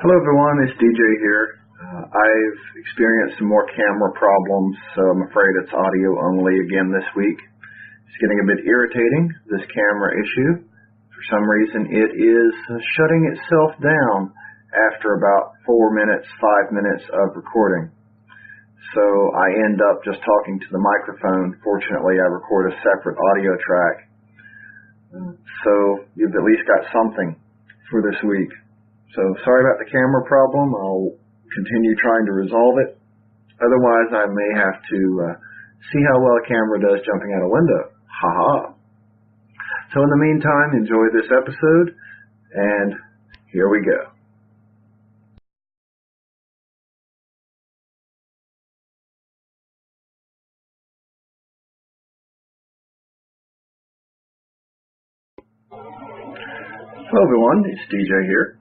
Hello everyone, it's DJ here. I've experienced some more camera problems, so I'm afraid it's audio only again this week. It's getting a bit irritating, this camera issue. For some reason it is shutting itself down after about 4 minutes, 5 minutes of recording. So I end up just talking to the microphone. Fortunately, I record a separate audio track. So you've at least got something for this week. So sorry about the camera problem. I'll continue trying to resolve it. Otherwise, I may have to see how well a camera does jumping out a window. Ha-ha. So in the meantime, enjoy this episode, and here we go. Hello everyone, it's DJ here.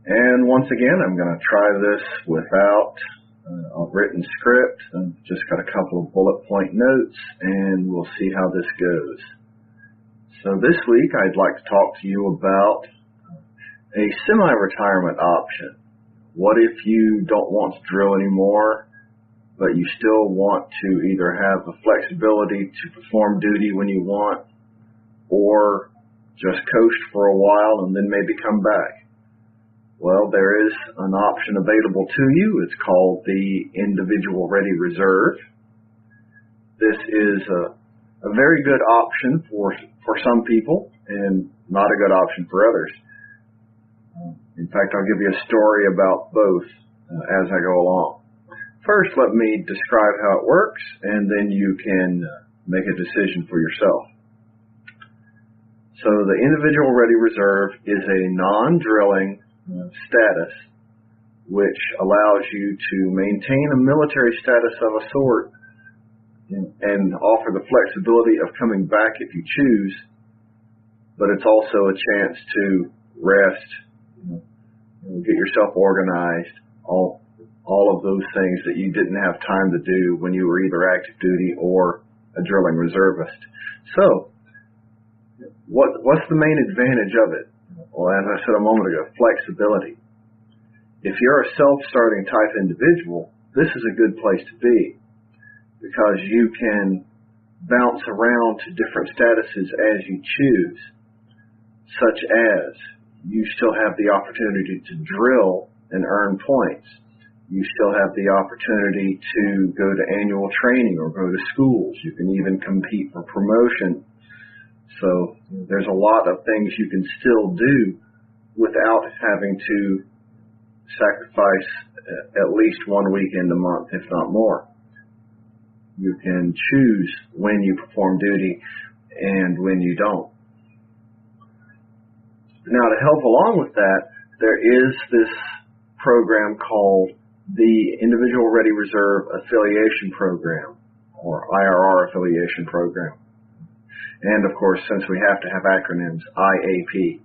And once again, I'm going to try this without a written script. I've just got a couple of bullet point notes, and we'll see how this goes. So this week, I'd like to talk to you about a semi-retirement option. What if you don't want to drill anymore, but you still want to either have the flexibility to perform duty when you want, or just coast for a while and then maybe come back? Well, there is an option available to you. It's called the Individual Ready Reserve. This is a very good option for some people and not a good option for others. In fact, I'll give you a story about both as I go along. First, let me describe how it works, and then you can make a decision for yourself. So the Individual Ready Reserve is a non-drilling status which allows you to maintain a military status of a sort and offer the flexibility of coming back if you choose, but it's also a chance to rest, get yourself organized, all of those things that you didn't have time to do when you were either active duty or a drilling reservist. So what's the main advantage of it? Well, as I said a moment ago, flexibility. If you're a self-starting type individual, this is a good place to be because you can bounce around to different statuses as you choose, such as you still have the opportunity to drill and earn points. You still have the opportunity to go to annual training or go to schools. You can even compete for promotion. So there's a lot of things you can still do without having to sacrifice at least 1 weekend a month, if not more. You can choose when you perform duty and when you don't. Now, to help along with that, there is this program called the Individual Ready Reserve Affiliation Program, or IRR Affiliation Program. And of course, since we have to have acronyms, IAP.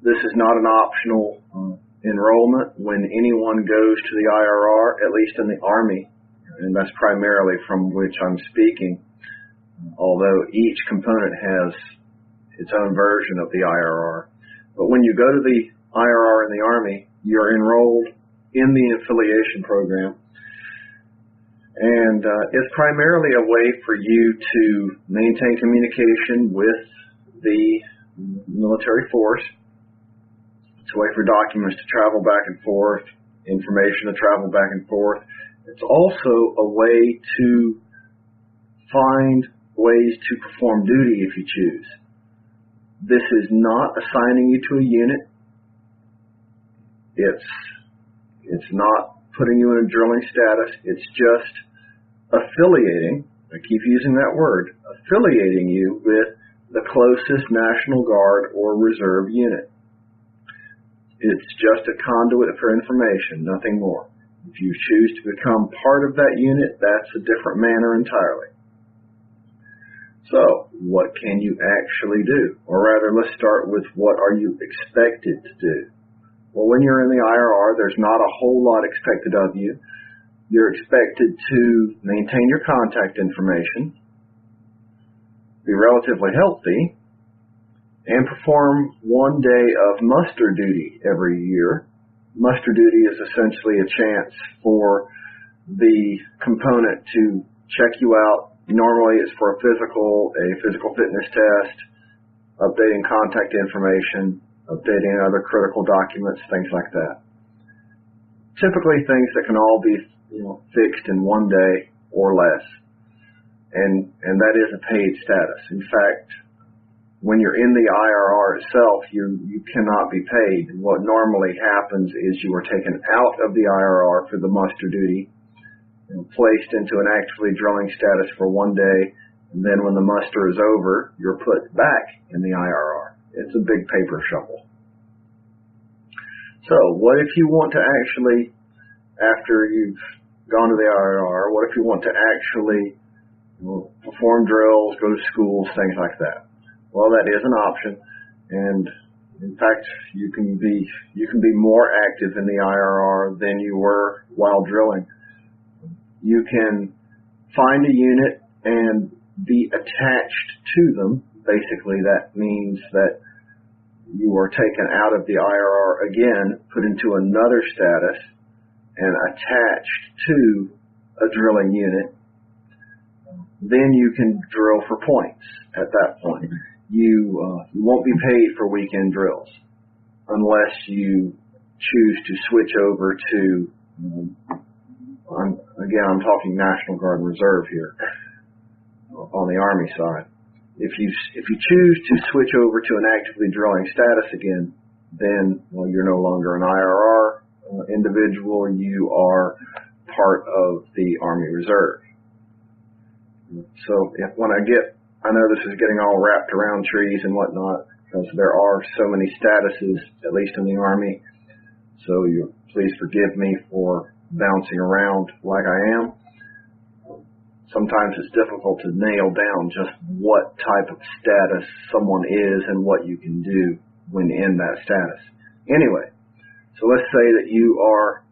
This is not an optional enrollment when anyone goes to the IRR, at least in the Army, and that's primarily from which I'm speaking, although each component has its own version of the IRR. But when you go to the IRR in the Army, you're enrolled in the affiliation program. And it's primarily a way for you to maintain communication with the military force. It's a way for documents to travel back and forth, information to travel back and forth. It's also a way to find ways to perform duty if you choose. This is not assigning you to a unit. It's not putting you in a drilling status. It's just affiliating, I keep using that word, affiliating you with the closest National Guard or Reserve unit. It's just a conduit for information, nothing more. If you choose to become part of that unit, that's a different matter entirely. So, what can you actually do? Or rather, let's start with what are you expected to do? Well, when you're in the IRR, there's not a whole lot expected of you. You're expected to maintain your contact information, be relatively healthy, and perform 1 day of muster duty every year muster duty is essentially a chance for the component to check you out. Normally it's for a physical fitness test, updating contact information, updating other critical documents, things like that. Typically things that can all be fixed in one day or less. And that is a paid status. In fact, when you're in the IRR itself, you cannot be paid. What normally happens is you are taken out of the IRR for the muster duty, placed into an actively drilling status for one day, and then when the muster is over, you're put back in the IRR. It's a big paper shuffle. So what if you want to actually, after you've gone to the IRR, what if you want to actually perform drills, go to schools, things like that? Well, that is an option, and in fact, you can be more active in the IRR than you were while drilling. You can find a unit and be attached to them. Basically, that means that you are taken out of the IRR again, put into another status, and attached to a drilling unit. Then you can drill for points at that point. You won't be paid for weekend drills unless you choose to switch over to, I'm talking National Guard Reserve here on the Army side. If you choose to switch over to an actively drilling status again, then you're no longer an IRR individual. You are part of the Army Reserve. So I know this is getting all wrapped around trees and whatnot, because there are so many statuses, at least in the Army. So please forgive me for bouncing around like I am. Sometimes it's difficult to nail down just what type of status someone is and what you can do when in that status. Anyway, so let's say that you are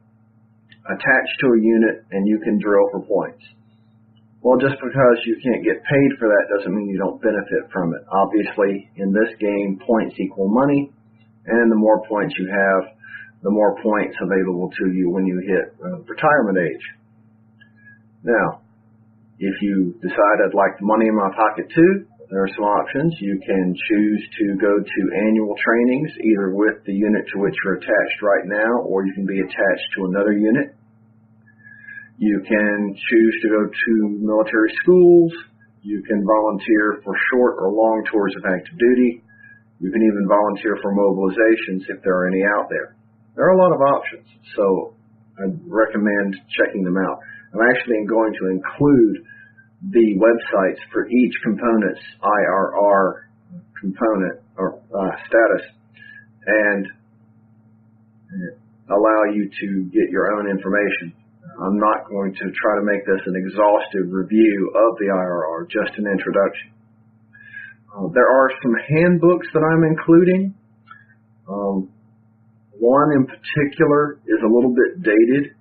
attached to a unit and you can drill for points. Well, just because you can't get paid for that doesn't mean you don't benefit from it. Obviously, in this game, points equal money, and the more points you have, the more points available to you when you hit retirement age. Now, if you decide I'd like the money in my pocket too, there are some options. You can choose to go to annual trainings, either with the unit to which you're attached right now, or you can be attached to another unit. You can choose to go to military schools. You can volunteer for short or long tours of active duty. You can even volunteer for mobilizations if there are any out there. There are a lot of options, so I'd recommend checking them out. I'm actually going to include the websites for each component's IRR component or status and allow you to get your own information. I'm not going to try to make this an exhaustive review of the IRR, just an introduction. There are some handbooks that I'm including. One in particular is a little bit dated.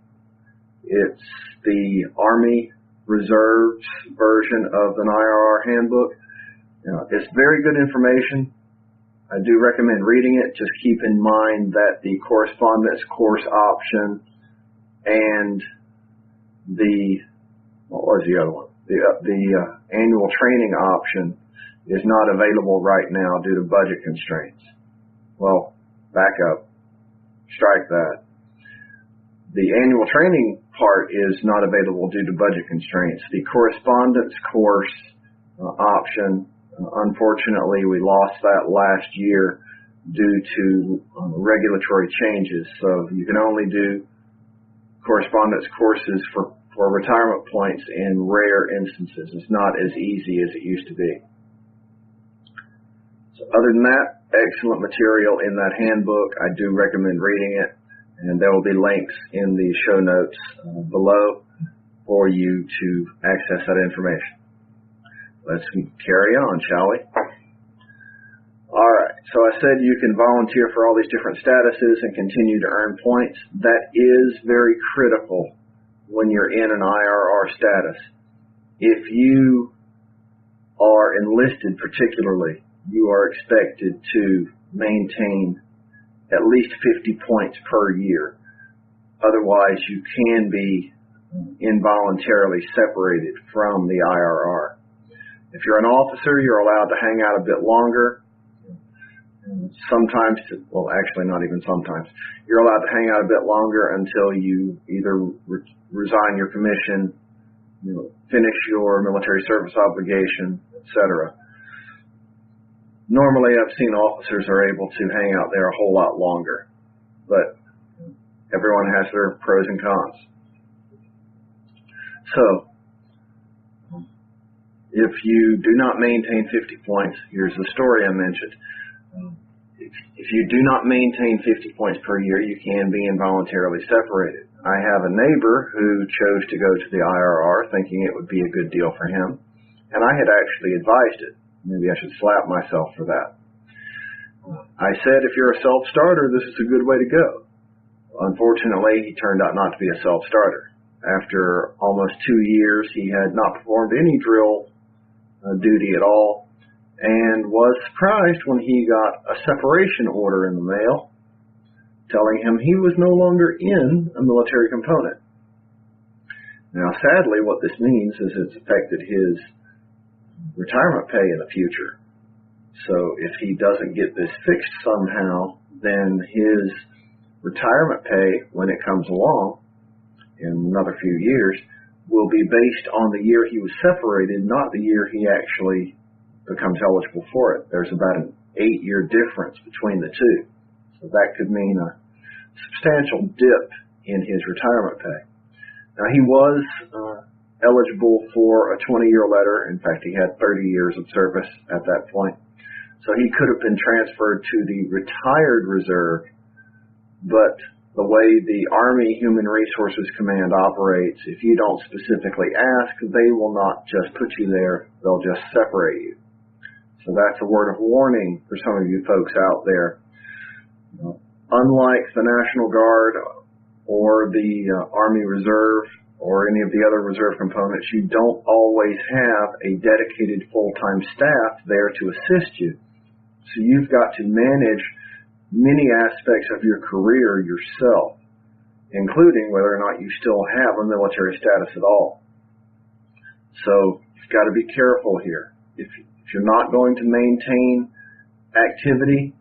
It's the Army Reserve's version of an IRR handbook. It's very good information. I do recommend reading it. Just keep in mind that the correspondence course option and what was the other one? The annual training option is not available right now due to budget constraints. Well, back up. Strike that. The annual training part is not available due to budget constraints. The correspondence course option, unfortunately, we lost that last year due to regulatory changes. So you can only do correspondence courses for retirement points in rare instances. It's not as easy as it used to be. So other than that, excellent material in that handbook. I do recommend reading it, and there will be links in the show notes below for you to access that information. Let's carry on, shall we? All right, so I said you can volunteer for all these different statuses and continue to earn points. That is very critical when you're in an IRR status. If you are enlisted particularly, you are expected to maintain at least 50 points per year. Otherwise, you can be involuntarily separated from the IRR. If you're an officer, you're allowed to hang out a bit longer. Sometimes, well, actually not even sometimes, you're allowed to hang out a bit longer until you either resign your commission, finish your military service obligation, etc. Normally, I've seen officers are able to hang out there a whole lot longer, but everyone has their pros and cons. So, if you do not maintain 50 points, here's the story I mentioned. If you do not maintain 50 points per year, you can be involuntarily separated. I have a neighbor who chose to go to the IRR thinking it would be a good deal for him, and I had actually advised it. Maybe I should slap myself for that. I said, if you're a self-starter, this is a good way to go. Unfortunately, he turned out not to be a self-starter. After almost 2 years, he had not performed any drill duty at all, and was surprised when he got a separation order in the mail telling him he was no longer in a military component. Now, sadly, what this means is it's affected his retirement pay in the future. So if he doesn't get this fixed somehow, then his retirement pay, when it comes along in another few years, will be based on the year he was separated, not the year he actually becomes eligible for it. There's about an 8-year difference between the two. So that could mean a substantial dip in his retirement pay. Now, he was eligible for a 20-year letter. In fact, he had 30 years of service at that point. So he could have been transferred to the retired reserve, but the way the Army Human Resources Command operates, if you don't specifically ask, they will not just put you there, they'll just separate you. So that's a word of warning for some of you folks out there. Unlike the National Guard or the Army Reserve or any of the other reserve components, you don't always have a dedicated full-time staff there to assist you. So you've got to manage many aspects of your career yourself, including whether or not you still have a military status at all. So you've got to be careful here. If you're not going to maintain activity,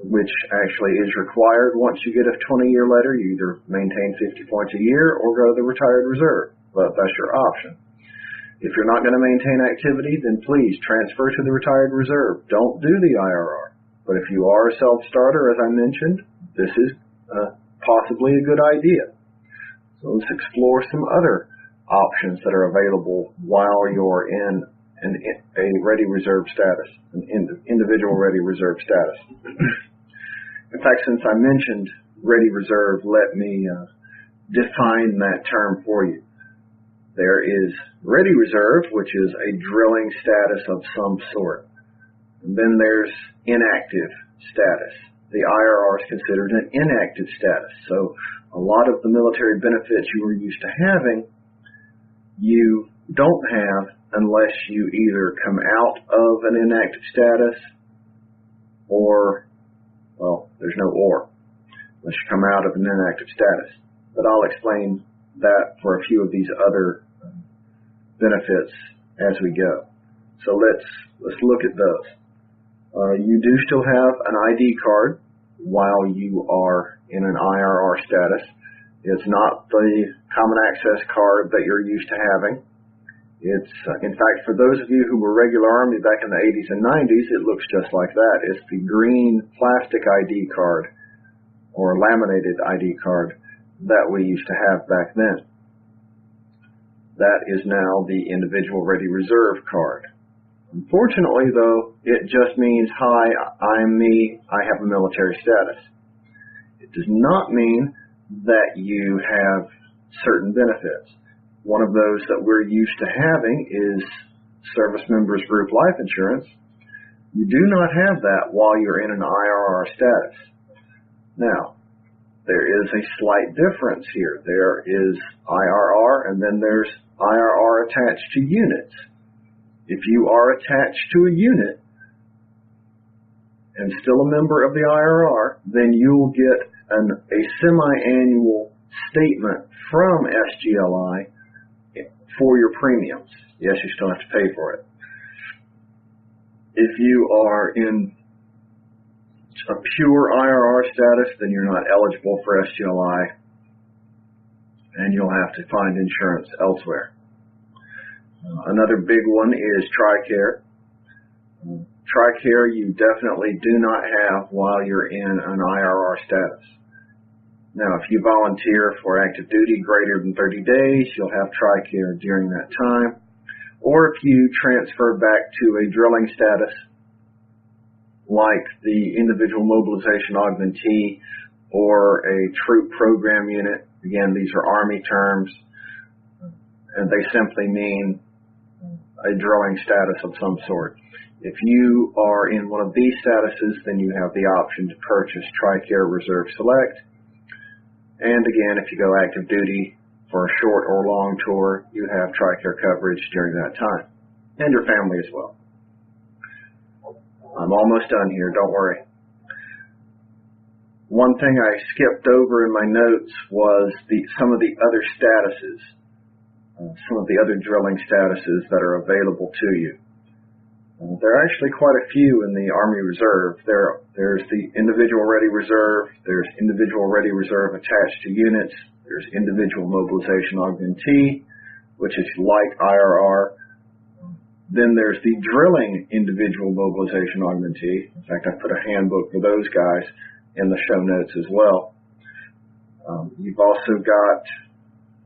which actually is required once you get a 20-year letter, you either maintain 50 points a year or go to the retired reserve, but that's your option. If you're not going to maintain activity, then please transfer to the retired reserve. Don't do the IRR. But if you are a self-starter, as I mentioned, this is possibly a good idea. So let's explore some other options that are available while you're in a ready reserve status, an individual ready reserve status. In fact, since I mentioned ready reserve, let me define that term for you. There is ready reserve, which is a drilling status of some sort. And then there's inactive status. The IRR is considered an inactive status. So a lot of the military benefits you were used to having, you don't have unless you either come out of an inactive status or, well, there's no or, unless you come out of an inactive status. But I'll explain that for a few of these other benefits as we go. So let's look at those. You do still have an ID card while you are in an IRR status. It's not the common access card that you're used to having. It's, in fact, for those of you who were regular Army back in the 80s and 90s, it looks just like that. It's the green plastic ID card or laminated ID card that we used to have back then. That is now the individual ready reserve card. Unfortunately, though, it just means, hi, I'm me, I have a military status. It does not mean that you have certain benefits. One of those that we're used to having is Service Members Group Life Insurance. You do not have that while you're in an IRR status. Now, there is a slight difference here. There is IRR, and then there's IRR attached to units. If you are attached to a unit, and still a member of the IRR, then you'll get a semi-annual statement from SGLI for your premiums. Yes, you still have to pay for it. If you are in a pure IRR status, then you're not eligible for SGLI, and you'll have to find insurance elsewhere. Another big one is TRICARE. TRICARE you definitely do not have while you're in an IRR status. Now, if you volunteer for active duty greater than 30 days, you'll have TRICARE during that time. Or if you transfer back to a drilling status, like the individual mobilization augmentee or a troop program unit, again, these are Army terms, and they simply mean a drilling status of some sort. If you are in one of these statuses, then you have the option to purchase TRICARE Reserve Select. And again, if you go active duty for a short or long tour, you have TRICARE coverage during that time, and your family as well. I'm almost done here, don't worry. One thing I skipped over in my notes was some of the other statuses, some of the other drilling statuses that are available to you. There are actually quite a few in the Army Reserve. There's the Individual Ready Reserve, there's Individual Ready Reserve attached to units, there's Individual Mobilization Augmentee, which is like IRR. Then there's the Drilling Individual Mobilization Augmentee. In fact, I put a handbook for those guys in the show notes as well. You've also got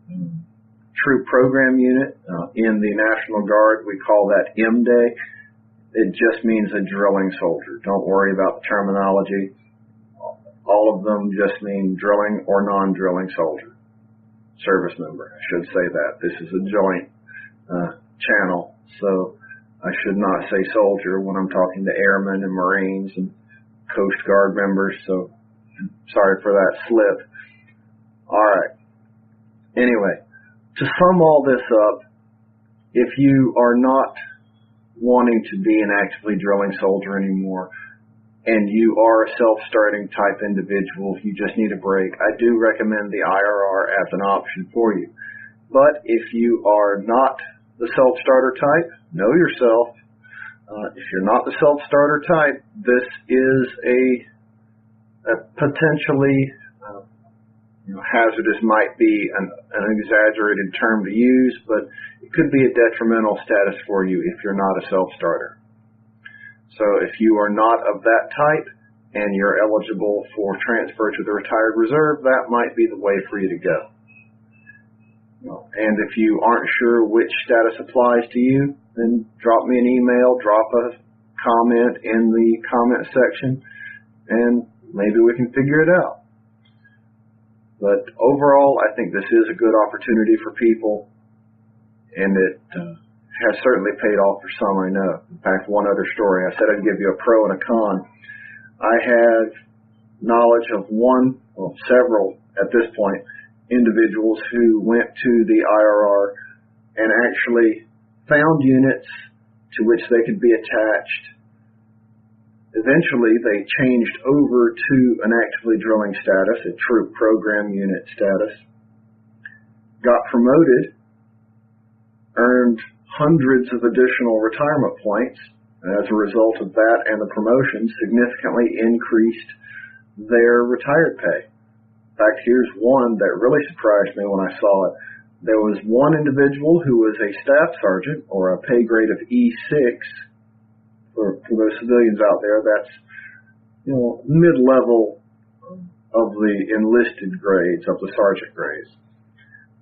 Troop Program Unit. In the National Guard, we call that MDay. It just means a drilling soldier. Don't worry about the terminology. All of them just mean drilling or non-drilling soldier. Service member, I should say that. This is a joint channel, so I should not say soldier when I'm talking to airmen and Marines and Coast Guard members, so sorry for that slip. All right. Anyway, to sum all this up, if you are not wanting to be an actively drilling soldier anymore, and you are a self-starting type individual, you just need a break, I do recommend the IRR as an option for you. But if you are not the self-starter type, know yourself. If you're not the self-starter type, this is a potentially hazardous might be an exaggerated term to use, but it could be a detrimental status for you if you're not a self-starter. So if you are not of that type and you're eligible for transfer to the retired reserve, that might be the way for you to go. And if you aren't sure which status applies to you, then drop me an email, drop a comment in the comment section, and maybe we can figure it out. But overall, I think this is a good opportunity for people, and it has certainly paid off for some, I know. In fact, one other story, I said I'd give you a pro and a con. I have knowledge of several at this point, individuals who went to the IRR and actually found units to which they could be attached. Eventually, they changed over to an actively drilling status, a troop program unit status, got promoted, earned hundreds of additional retirement points, and as a result of that and the promotion, significantly increased their retired pay. In fact, here's one that really surprised me when I saw it. There was one individual who was a staff sergeant, or a pay grade of E6. For those civilians out there, that's mid-level of the enlisted grades, of the sergeant grades.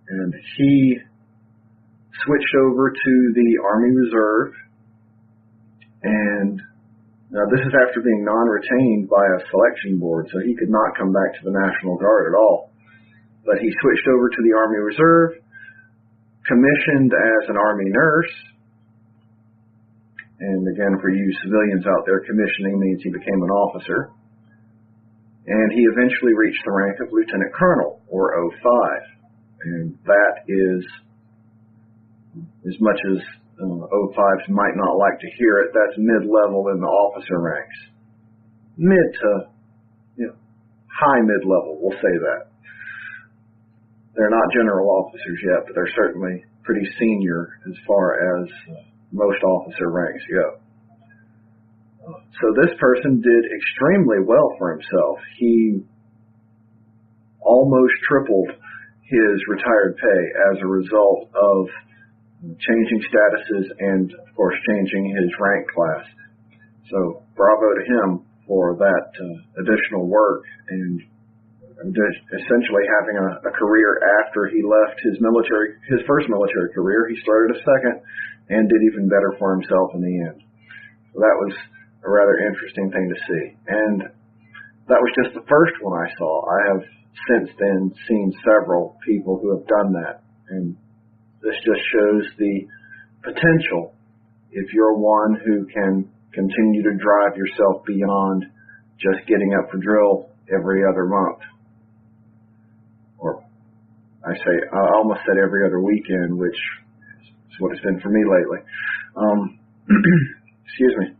And he switched over to the Army Reserve, and now this is after being non-retained by a selection board, so he could not come back to the National Guard at all. But he switched over to the Army Reserve, commissioned as an Army nurse, and again, for you civilians out there, commissioning means he became an officer, and he eventually reached the rank of Lieutenant Colonel, or 05, and that is, as much as 05s might not like to hear it, that's mid-level in the officer ranks. mid to high mid-level, we'll say that. They're not general officers yet, but they're certainly pretty senior as far as most officer ranks go. So this person did extremely well for himself. He almost tripled his retired pay as a result of changing statuses and, of course, changing his rank class. So bravo to him for that additional work and essentially having a career after he left his first military career. He started a second and did even better for himself in the end. So that was a rather interesting thing to see. And that was just the first one I saw. I have since then seen several people who have done that. And this just shows the potential if you're one who can continue to drive yourself beyond just getting up for drill every other month. Or I almost said every other weekend, which is what it's been for me lately. Excuse me.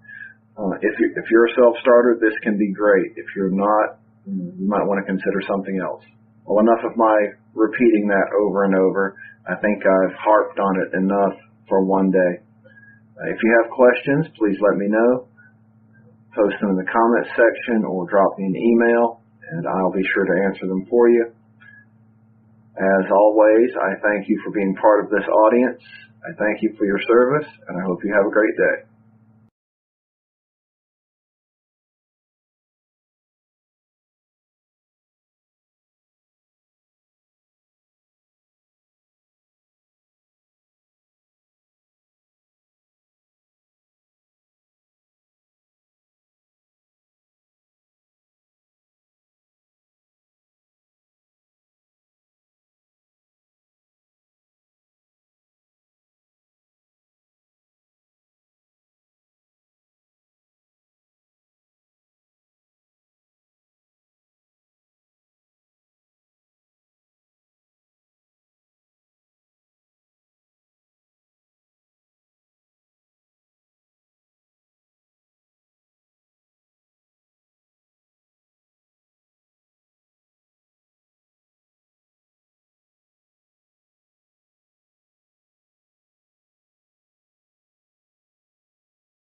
If you're a self-starter, this can be great. If you're not, you might want to consider something else. Well, enough of my repeating that over and over. I think I've harped on it enough for one day. If you have questions, please let me know. Post them in the comments section or drop me an email, and I'll be sure to answer them for you. As always, I thank you for being part of this audience. I thank you for your service, and I hope you have a great day.